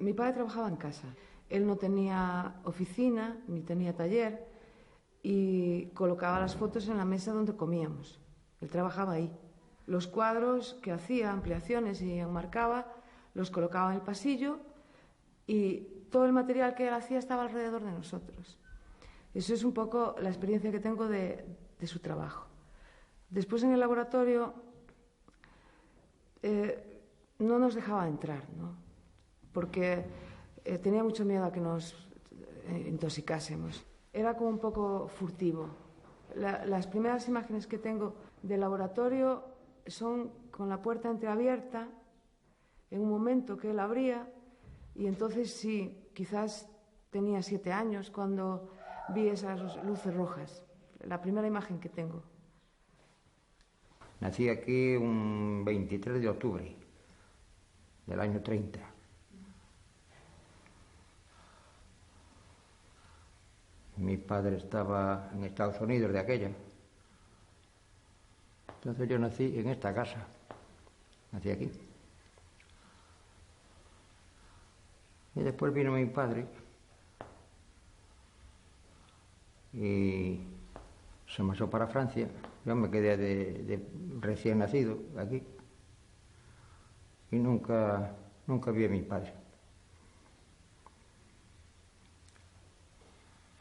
Mi padre trabajaba en casa. Él no tenía oficina ni tenía taller y colocaba las fotos en la mesa donde comíamos. Él trabajaba ahí. Los cuadros que hacía, ampliaciones y enmarcaba, los colocaba en el pasillo y todo el material que él hacía estaba alrededor de nosotros. Eso es un poco la experiencia que tengo de su trabajo. Después en el laboratorio no nos dejaba entrar, ¿no? Porque tenía mucho miedo a que nos intoxicásemos. Era como un poco furtivo. Las primeras imágenes que tengo del laboratorio son con la puerta entreabierta en un momento que él abría y entonces sí, quizás tenía 7 años cuando vi esas luces rojas. La primera imagen que tengo. Nací aquí un 23 de octubre del año 30. Mi padre estaba en Estados Unidos de aquella. Entonces yo nací en esta casa. Nací aquí. Y después vino mi padre y se marchó para Francia. Yo me quedé de recién nacido aquí y nunca vi a mi padre.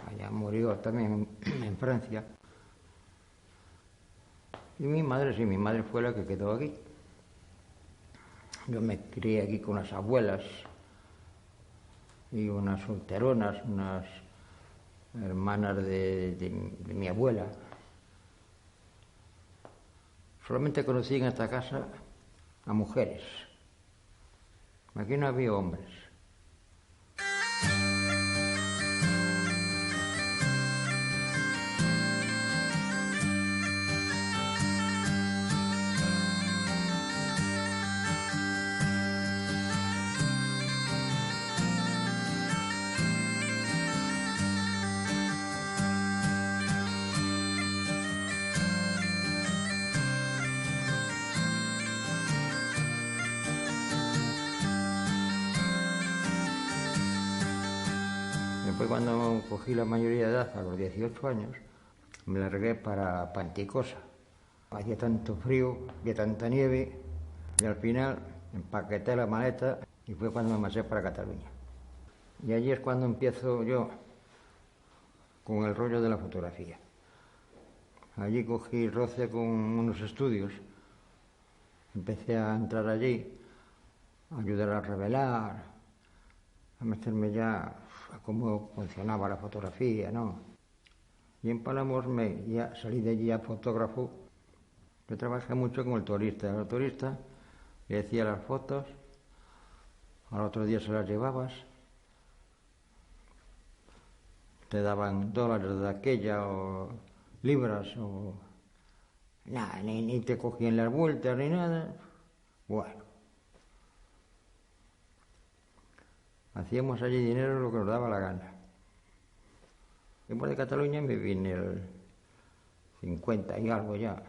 Allá murió también en Francia. Y mi madre, sí, mi madre fue la que quedó aquí. Yo me crié aquí con las abuelas y unas solteronas, unas hermanas de mi abuela. Solamente conocí en esta casa a mujeres. Aquí no había hombres. Después, cuando cogí la mayoría de edad, a los 18 años, me largué para Panticosa. Hacía tanto frío, había tanta nieve, y al final empaqueté la maleta y fue cuando me marché para Cataluña. Y allí es cuando empiezo yo con el rollo de la fotografía. Allí cogí roce con unos estudios, empecé a entrar allí, a ayudar a revelar, a meterme ya a cómo funcionaba la fotografía, ¿no? Y en Palamós ya salí de allí a fotógrafo. Yo trabajé mucho con el turista. El turista le hacía las fotos, al otro día se las llevabas, te daban dólares de aquella o libras o nada, ni te cogían las vueltas ni nada. Bueno, hacíamos allí dinero lo que nos daba la gana. Después de Cataluña me vine el 50 y algo ya.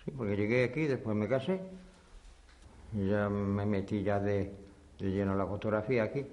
Sí, porque llegué aquí, después me casé y ya me metí ya de lleno en la fotografía aquí.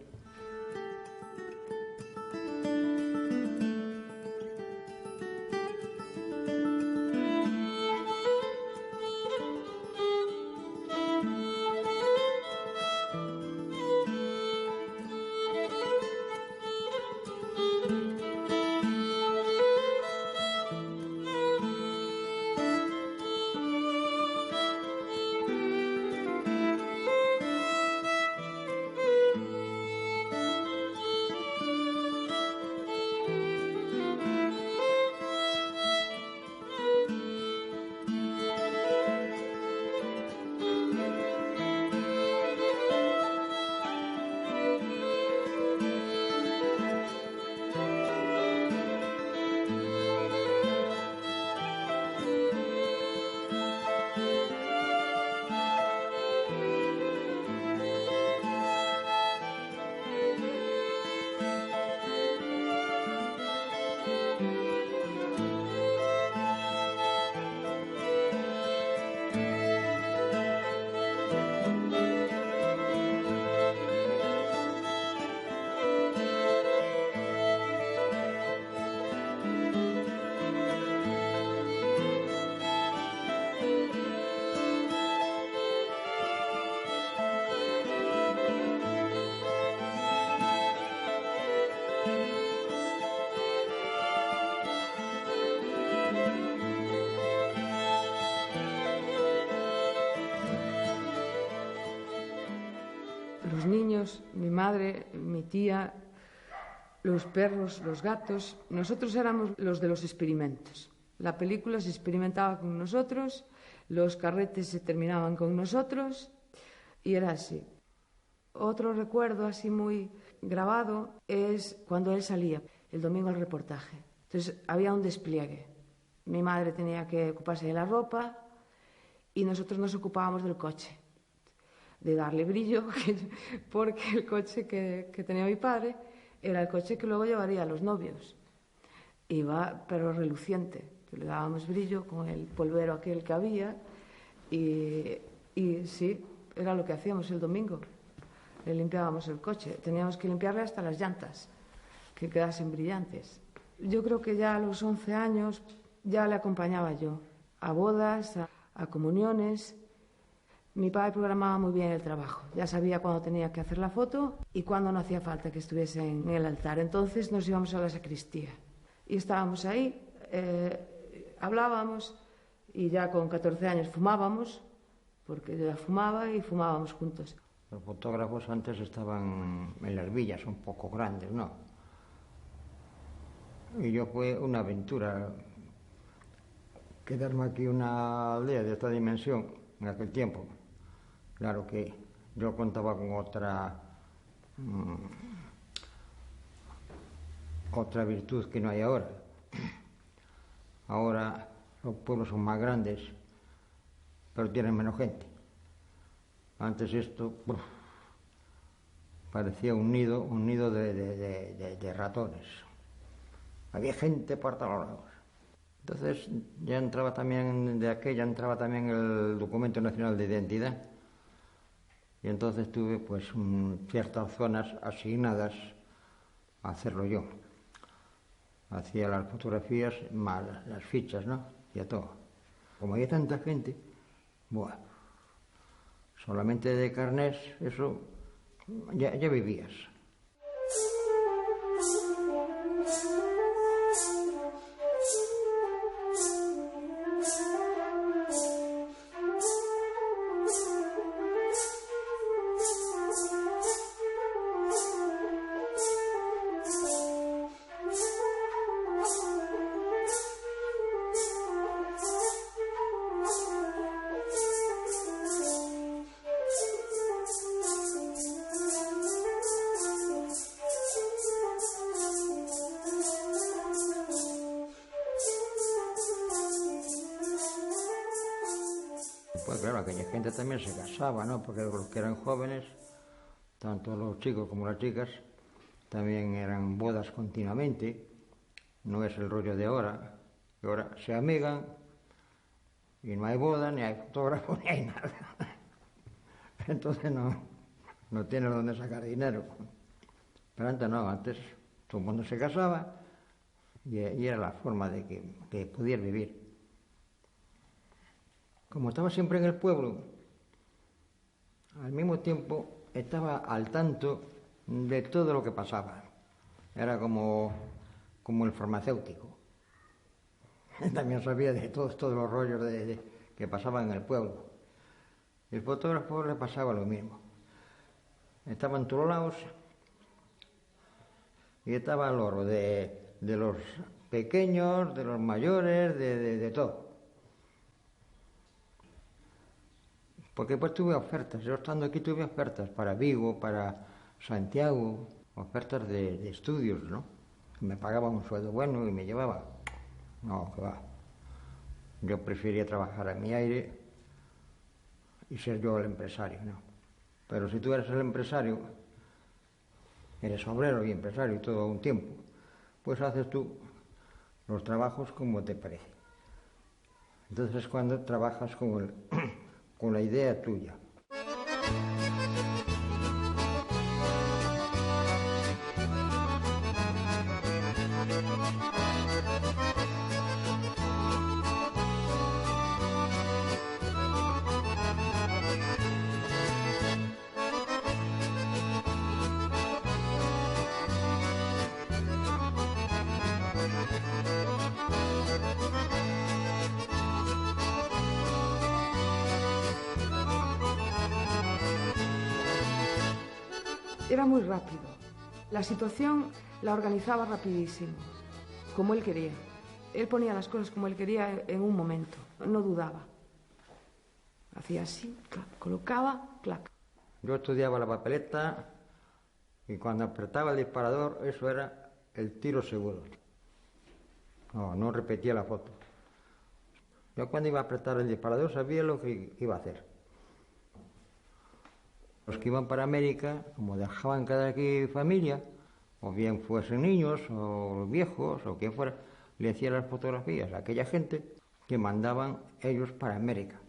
los niños, mi madre, mi tía, los perros, los gatos. Nosotros éramos los de los experimentos. La película se experimentaba con nosotros, los carretes se terminaban con nosotros y era así. Otro recuerdo así muy grabado es cuando él salía el domingo al reportaje. Entonces había un despliegue. Mi madre tenía que ocuparse de la ropa y nosotros nos ocupábamos del coche, de darle brillo, porque el coche que tenía mi padre era el coche que luego llevaría a los novios. Iba, pero reluciente. Le dábamos brillo con el polvero aquel que había y sí, era lo que hacíamos el domingo. Le limpiábamos el coche. Teníamos que limpiarle hasta las llantas, que quedasen brillantes. Yo creo que ya a los 11 años ya le acompañaba yo a bodas, a comuniones. Mi padre programaba muy bien el trabajo. Ya sabía cuándo tenía que hacer la foto y cuándo no hacía falta que estuviese en el altar. Entonces nos íbamos a la sacristía y estábamos ahí, hablábamos y ya con 14 años fumábamos, porque yo ya fumaba y fumábamos juntos. Los fotógrafos antes estaban en las villas un poco grandes, ¿no? Y yo fue una aventura quedarme aquí una aldea de esta dimensión en aquel tiempo. Claro que yo contaba con otra virtud que no hay ahora. Ahora los pueblos son más grandes, pero tienen menos gente. Antes esto parecía un nido de ratones. Había gente por todos lados. Entonces ya entraba también, de aquella entraba también el Documento Nacional de Identidad. Y entonces tuve pues ciertas zonas asignadas a hacerlo yo. Hacía las fotografías más las fichas, ¿no? Y a todo. Como había tanta gente, bueno, solamente de carnés, eso ya vivías. Pues claro, aquella gente también se casaba, ¿no? Porque los que eran jóvenes, tanto los chicos como las chicas, también eran bodas continuamente. No es el rollo de ahora, que ahora se amigan y no hay boda, ni hay fotógrafo, ni hay nada. Entonces no tienen dónde sacar dinero. Pero antes no, antes todo el mundo se casaba y era la forma de que pudieras vivir. Como estaba siempre en el pueblo, al mismo tiempo estaba al tanto de todo lo que pasaba. Era como el farmacéutico. También sabía de todos los rollos que pasaban en el pueblo. El fotógrafo le pasaba lo mismo. Estaba en todos lados y estaba al loro de los pequeños, de los mayores, de todo. Porque pues tuve ofertas, yo estando aquí tuve ofertas para Vigo, para Santiago, ofertas de estudios, ¿no? Me pagaban un sueldo bueno y me llevaba. No, que va. Yo prefería trabajar a mi aire y ser yo el empresario, ¿no? Pero si tú eres el empresario, eres obrero y empresario y todo a un tiempo, pues haces tú los trabajos como te parece. Entonces es cuando trabajas con la idea tuya. Era muy rápido. La situación la organizaba rapidísimo, como él quería. Él ponía las cosas como él quería en un momento, no dudaba. Hacía así, clac, colocaba, clac. Yo estudiaba la papeleta y cuando apretaba el disparador, eso era el tiro seguro. No repetía la foto. Yo cuando iba a apretar el disparador sabía lo que iba a hacer. Los que iban para América, como dejaban cada aquí familia, o bien fuesen niños o viejos o quien fuera, le hacían las fotografías a aquella gente que mandaban ellos para América.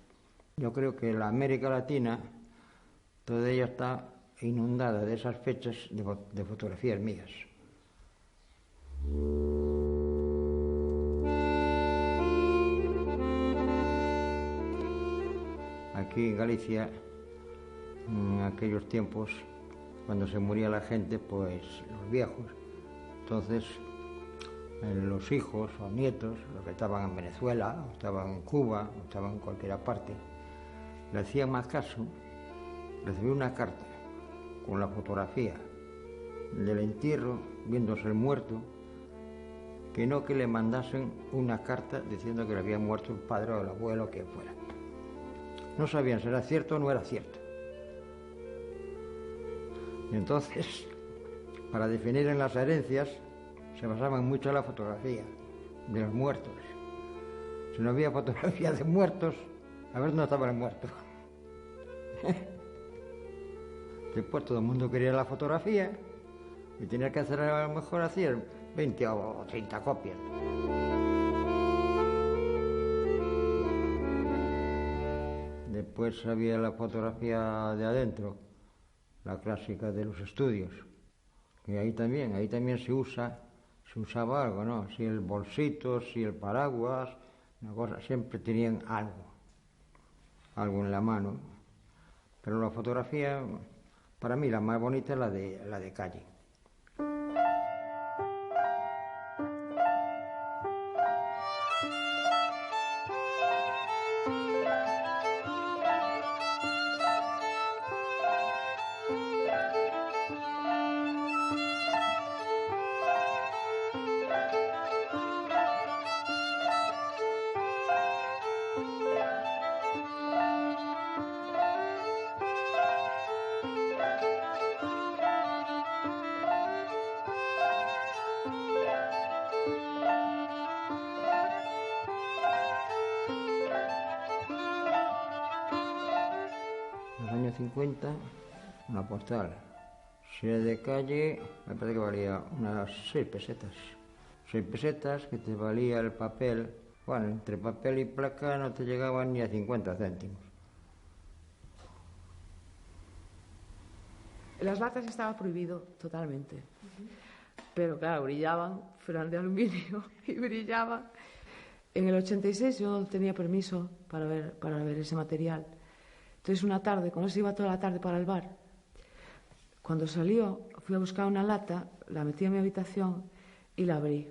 Yo creo que la América Latina, toda ella está inundada de esas fechas de fotografías mías. Aquí en Galicia, en aquellos tiempos, cuando se moría la gente, pues los viejos, entonces los hijos o nietos, los que estaban en Venezuela, o estaban en Cuba, o estaban en cualquier parte, le hacían más caso recibir una carta con la fotografía del entierro, viéndose el muerto, que no que le mandasen una carta diciendo que le había muerto el padre o el abuelo o quien fuera. No sabían si era cierto o no era cierto. Y entonces, para definir en las herencias, se basaban mucho en la fotografía de los muertos. Si no había fotografía de muertos, a ver dónde estaba el muerto. Después todo el mundo quería la fotografía y tenía que hacer, a lo mejor hacían 20 o 30 copias. Después había la fotografía de adentro, la clásica de los estudios, y ahí también se usaba algo, ¿no? Si el bolsito, si el paraguas, una cosa, siempre tenían algo en la mano. Pero la fotografía, para mí la más bonita es la de calle. En los años 50, una postal. Si era de calle, me parece que valía unas 6 pesetas. 6 pesetas que te valía el papel. Bueno, entre papel y placa no te llegaban ni a 50 céntimos. Las latas estaba prohibido totalmente. Pero claro, brillaban, eran de aluminio y brillaban. En el 86 yo tenía permiso para ver ese material. Entonces una tarde, como se iba toda la tarde para el bar, cuando salió, fui a buscar una lata, la metí en mi habitación y la abrí.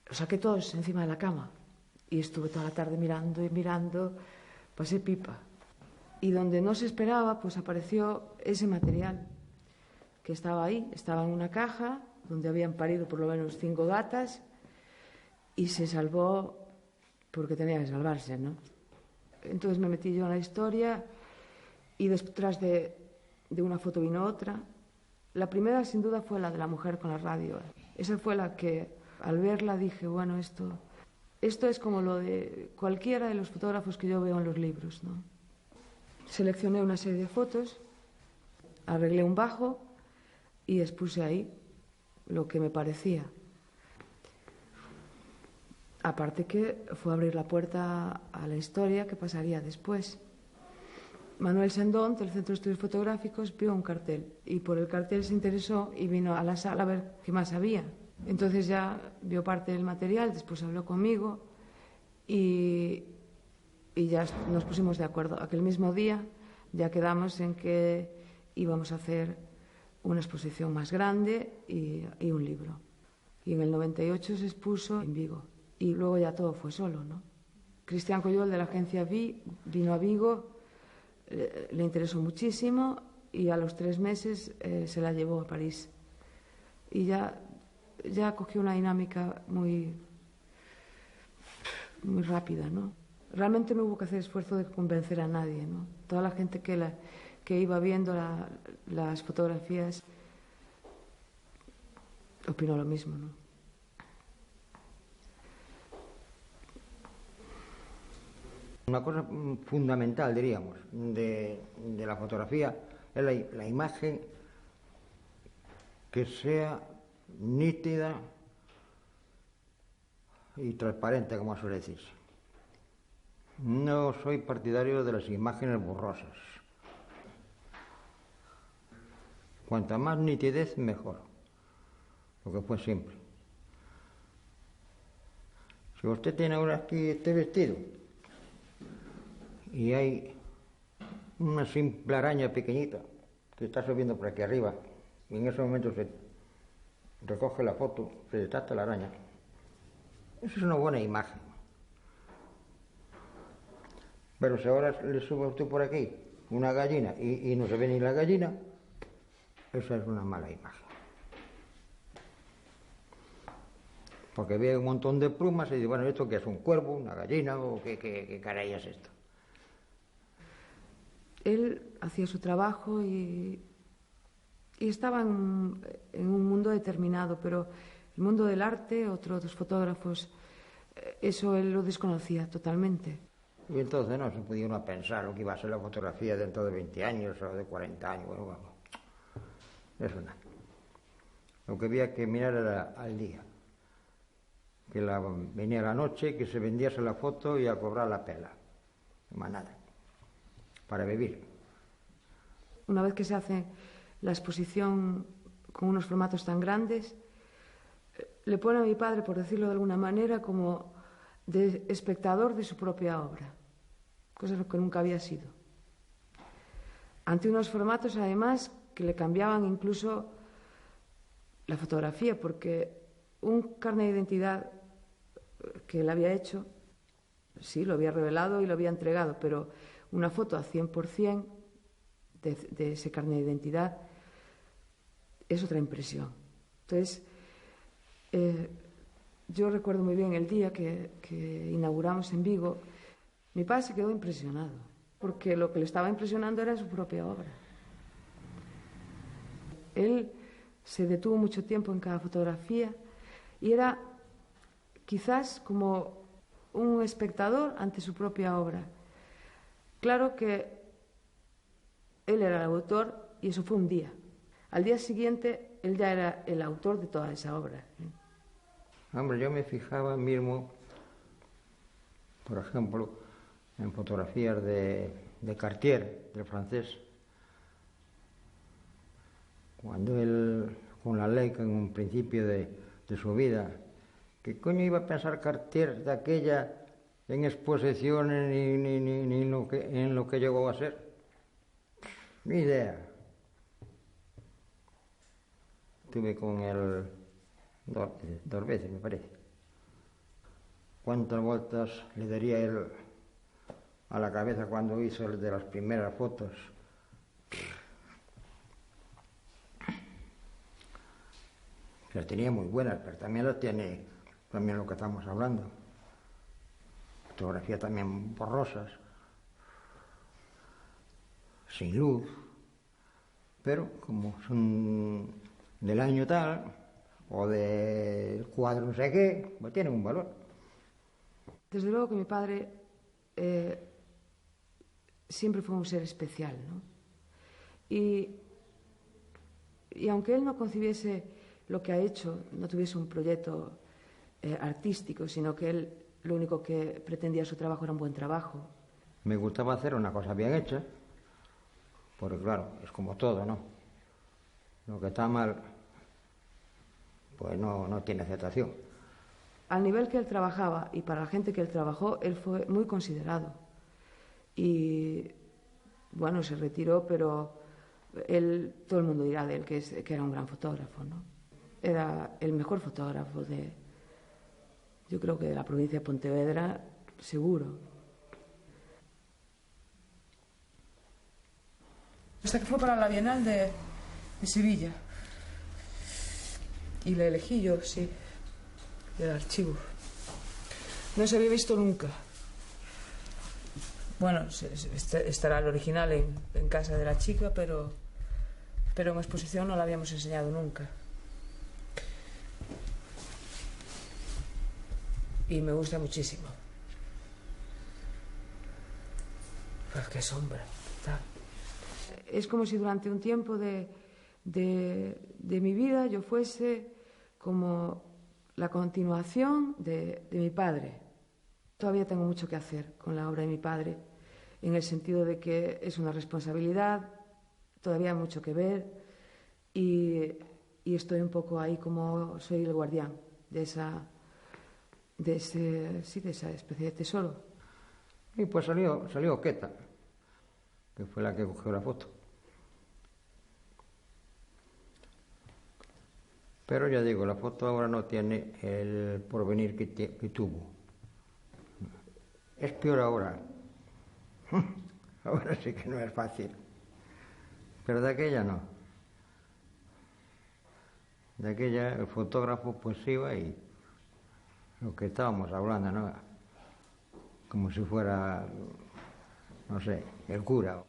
Lo saqué todos encima de la cama y estuve toda la tarde mirando y mirando, pasé pipa. Y donde no se esperaba, pues apareció ese material que estaba ahí, estaba en una caja donde habían parido por lo menos 5 gatas y se salvó porque tenía que salvarse, ¿no? Entonces me metí yo en la historia y detrás de una foto vino otra. La primera, sin duda, fue la de la mujer con la radio. Esa fue la que, al verla, dije, bueno, esto es como lo de cualquiera de los fotógrafos que yo veo en los libros, ¿no? Seleccioné una serie de fotos, arreglé un bajo y expuse ahí lo que me parecía. Aparte que fue abrir la puerta a la historia que pasaría después. Manuel Sendón, del Centro de Estudios Fotográficos, vio un cartel y por el cartel se interesó y vino a la sala a ver qué más había. Entonces ya vio parte del material, después habló conmigo y ya nos pusimos de acuerdo. Aquel mismo día ya quedamos en que íbamos a hacer una exposición más grande y un libro. Y en el 98 se expuso en Vigo. Y luego ya todo fue solo, ¿no? Cristian Coyol, de la agencia Vi, vino a Vigo, le interesó muchísimo y a los 3 meses se la llevó a París. Y ya cogió una dinámica muy rápida, ¿no? Realmente no hubo que hacer esfuerzo de convencer a nadie, ¿no? Toda la gente que iba viendo las fotografías opinó lo mismo, ¿no? Una cosa fundamental, diríamos, de la fotografía es la imagen que sea nítida y transparente, como suele decirse. No soy partidario de las imágenes borrosas. Cuanta más nitidez, mejor. Lo que fue siempre. Si usted tiene ahora aquí este vestido y hay una simple araña pequeñita que está subiendo por aquí arriba y en ese momento se recoge la foto, se detecta la araña, eso es una buena imagen. Pero si ahora le sube a usted por aquí una gallina y no se ve ni la gallina, esa es una mala imagen. Porque ve un montón de plumas y dice, bueno, ¿esto qué es? ¿Un cuervo? ¿Una gallina? ¿O qué caray es esto? Él hacía su trabajo y estaba en un mundo determinado, pero el mundo del arte, otros fotógrafos, eso él lo desconocía totalmente. Y entonces no se podía uno pensar lo que iba a ser la fotografía dentro de 20 años o de 40 años. Bueno, eso nada. Lo que había que mirar era al día. Que venía la noche, que se vendiese la foto y a cobrar la pela. Más nada. Para vivir. Una vez que se hace la exposición con unos formatos tan grandes, le pone a mi padre, por decirlo de alguna manera, como de espectador de su propia obra, cosa que nunca había sido. Ante unos formatos, además, que le cambiaban incluso la fotografía, porque un carnet de identidad que él había hecho, sí, lo había revelado y lo había entregado, pero una foto a 100% de ese carnet de identidad es otra impresión. Entonces, yo recuerdo muy bien el día que inauguramos en Vigo, mi padre se quedó impresionado, porque lo que le estaba impresionando era su propia obra. Él se detuvo mucho tiempo en cada fotografía y era quizás como un espectador ante su propia obra. Claro que él era el autor y eso fue un día. Al día siguiente él ya era el autor de toda esa obra. Hombre, yo me fijaba mismo, por ejemplo, en fotografías de Cartier, del francés, cuando él, con la Leica en un principio de su vida, ¿qué coño iba a pensar Cartier de aquella en exposiciones ni en lo que llegó a ser? Ni idea. Estuve con él dos veces, me parece. ¿Cuántas vueltas le daría él a la cabeza cuando hizo el de las primeras fotos? Las tenía muy buenas, pero también las tiene también lo que estamos hablando. Fotografías también borrosas, sin luz, pero como son del año tal o del cuadro no sé qué, pues tienen un valor. Desde luego que mi padre siempre fue un ser especial, ¿no? Y aunque él no concibiese lo que ha hecho, no tuviese un proyecto artístico, sino que él lo único que pretendía de su trabajo era un buen trabajo. Me gustaba hacer una cosa bien hecha, porque claro, es como todo, ¿no? Lo que está mal, pues no tiene aceptación. Al nivel que él trabajaba y para la gente que él trabajó, él fue muy considerado. Y bueno, se retiró, pero todo el mundo dirá de él que era un gran fotógrafo, ¿no? Era el mejor fotógrafo yo creo que de la provincia de Pontevedra, seguro. Hasta que fue para la Bienal de Sevilla. Y la elegí yo, sí, del archivo. No se había visto nunca. Bueno, estará el original en casa de la chica, pero en exposición no la habíamos enseñado nunca. Y me gusta muchísimo. Pues qué sombra, tal. Es como si durante un tiempo de mi vida yo fuese como la continuación de mi padre. Todavía tengo mucho que hacer con la obra de mi padre, en el sentido de que es una responsabilidad, todavía hay mucho que ver y estoy un poco ahí como soy el guardián de esa especie de tesoro. Y pues salió Queta, que fue la que cogió la foto. Pero ya digo, la foto ahora no tiene el porvenir que tuvo. Es peor ahora. Ahora sí que no es fácil. Pero de aquella no. De aquella el fotógrafo pues iba y lo que estábamos hablando, ¿no? Como si fuera, no sé, el cura.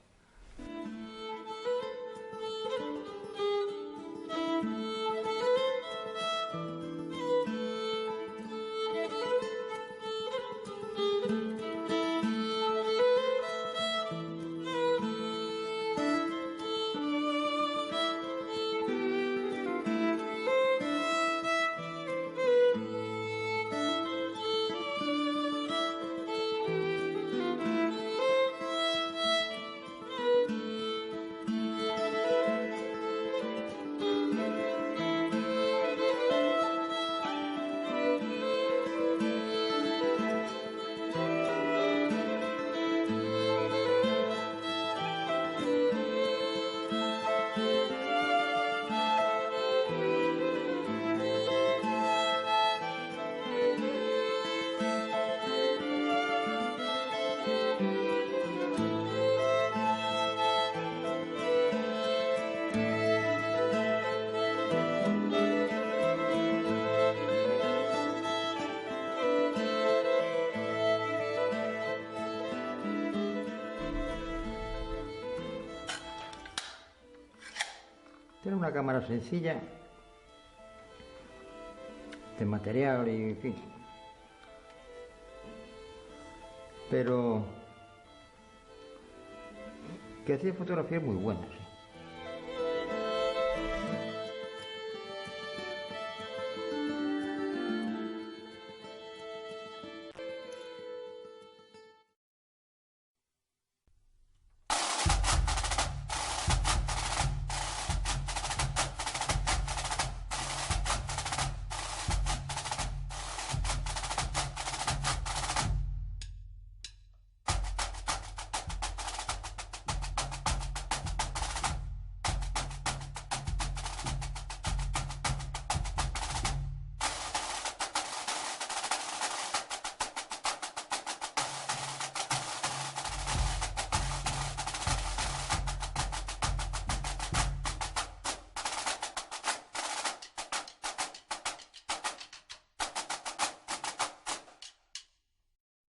Tiene una cámara sencilla, de material y en fin. Pero que hacía fotografías muy buenas.